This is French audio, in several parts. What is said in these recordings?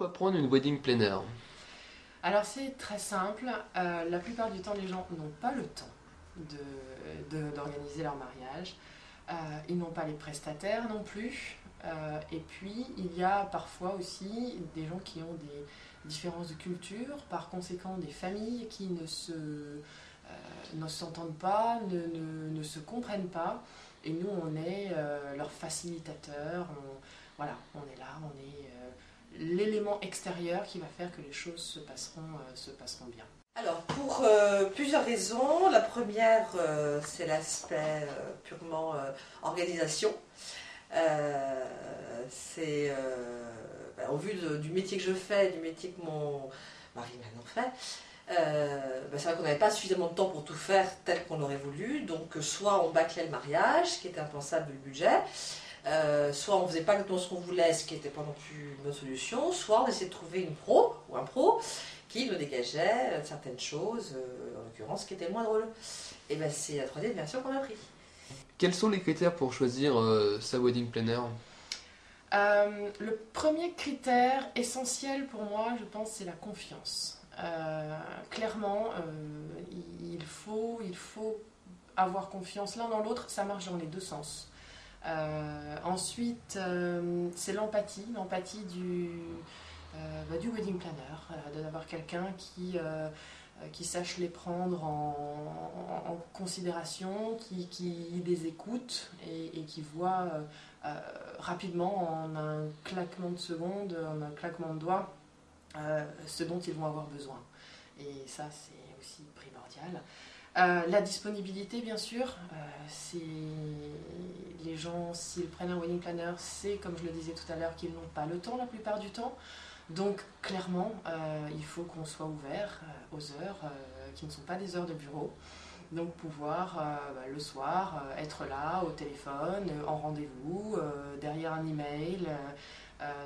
Pourquoi prendre une wedding planner? Alors c'est très simple, la plupart du temps les gens n'ont pas le temps d'organiser leur mariage. Ils n'ont pas les prestataires non plus. Et puis il y a parfois aussi des gens qui ont des différences de culture, par conséquent des familles qui ne s'entendent pas, ne se comprennent pas. Et nous on est leur facilitateur, voilà, on est là, on est l'élément extérieur qui va faire que les choses se passeront bien. Alors, pour plusieurs raisons. La première, c'est l'aspect purement organisation. Au vu du métier que je fais, du métier que mon mari maintenant fait, c'est vrai qu'on n'avait pas suffisamment de temps pour tout faire tel qu'on l'aurait voulu. Donc, soit on bâclait le mariage, ce qui était impensable vu le budget, soit on ne faisait pas exactement ce qu'on voulait, ce qui n'était pas non plus une bonne solution, soit on essayait de trouver une pro ou un pro qui nous dégageait certaines choses, en l'occurrence, qui étaient moins drôles. Et bien c'est la troisième version qu'on a pris. Quels sont les critères pour choisir sa wedding planner? Le premier critère essentiel pour moi, je pense, c'est la confiance. Clairement, il faut avoir confiance l'un dans l'autre, ça marche dans les deux sens. Ensuite, c'est l'empathie du wedding planner, d'avoir quelqu'un qui sache les prendre en considération, qui les écoute et qui voit rapidement, en un claquement de secondes, en un claquement de doigts, ce dont ils vont avoir besoin. Et ça, c'est aussi primordial. La disponibilité, bien sûr, les gens, s'ils prennent un wedding planner, c'est, comme je le disais tout à l'heure, qu'ils n'ont pas le temps la plupart du temps. Donc, clairement, il faut qu'on soit ouvert aux heures qui ne sont pas des heures de bureau. Donc, pouvoir, le soir, être là, au téléphone, en rendez-vous, derrière un email,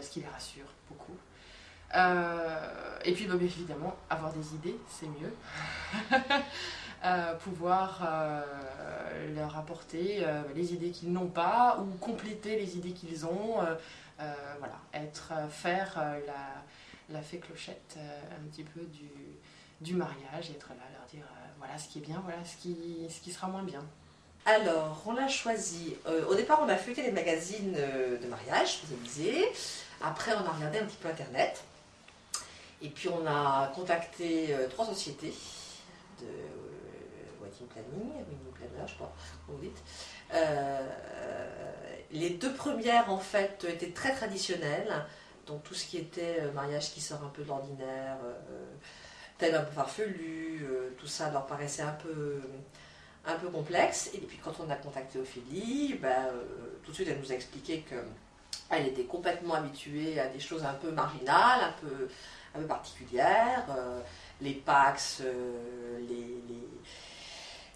ce qui les rassure beaucoup. Et puis, bien évidemment, avoir des idées, c'est mieux. Pouvoir leur apporter les idées qu'ils n'ont pas ou compléter les idées qu'ils ont, voilà, faire la fée clochette un petit peu du mariage, et être là, leur dire voilà ce qui est bien, voilà ce qui sera moins bien. Alors, on l'a choisi. Au départ, on a feuilleté les magazines de mariage spécialisés. Après, on a regardé un petit peu Internet. Et puis, on a contacté 3 sociétés de wedding planner, je sais pas comment vous dites. Les 2 premières, en fait, étaient très traditionnelles. Donc, tout ce qui était mariage qui sort un peu de l'ordinaire, thème un peu farfelu, tout ça leur paraissait un peu complexe. Et puis, quand on a contacté Ophélie, tout de suite, elle nous a expliqué qu'elle était complètement habituée à des choses un peu marginales, un peu particulières. Les PACS,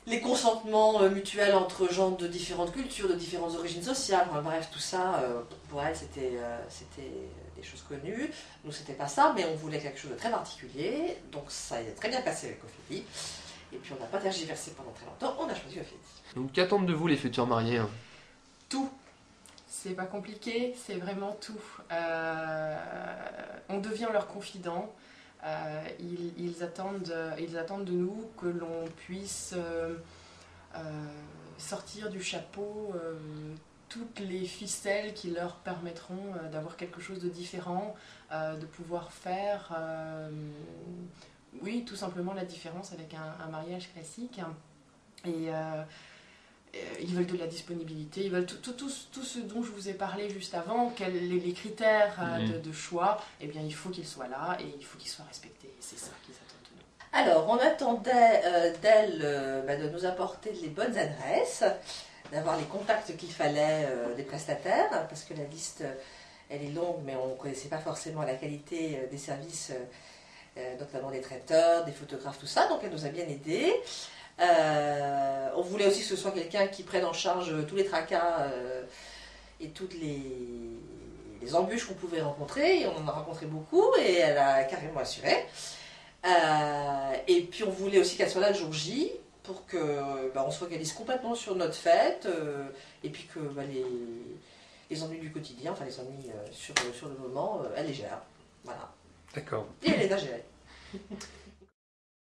les consentements mutuels entre gens de différentes cultures, de différentes origines sociales, enfin, bref, tout ça, pour elle, c'était des choses connues. Nous, c'était pas ça, mais on voulait quelque chose de très particulier, donc ça a très bien passé avec Ophélie. Et puis, on n'a pas tergiversé pendant très longtemps, on a choisi Ophélie. Donc qu'attendent de vous les futurs mariés? Tout. C'est pas compliqué, c'est vraiment tout. On devient leur confident. Ils attendent de nous que l'on puisse sortir du chapeau toutes les ficelles qui leur permettront d'avoir quelque chose de différent, de pouvoir faire, oui, tout simplement la différence avec un mariage classique. Et ils veulent de la disponibilité, ils veulent tout ce dont je vous ai parlé juste avant, les critères de choix, eh bien il faut qu'ils soient là et il faut qu'ils soient respectés. C'est ça qu'ils attendent de nous. Alors, on attendait d'elle de nous apporter les bonnes adresses, d'avoir les contacts qu'il fallait des prestataires, parce que la liste, elle est longue, mais on ne connaissait pas forcément la qualité des services, notamment des traiteurs, des photographes, tout ça, donc elle nous a bien aidés. On voulait aussi que ce soit quelqu'un qui prenne en charge tous les tracas et toutes les embûches qu'on pouvait rencontrer, et on en a rencontré beaucoup, et elle a carrément assuré. Et puis on voulait aussi qu'elle soit là le jour J, pour qu'on se focalise complètement sur notre fête, et puis que les ennuis du quotidien, enfin les ennuis sur le moment, elle les gère. Voilà. D'accord. Et elle est à gérer.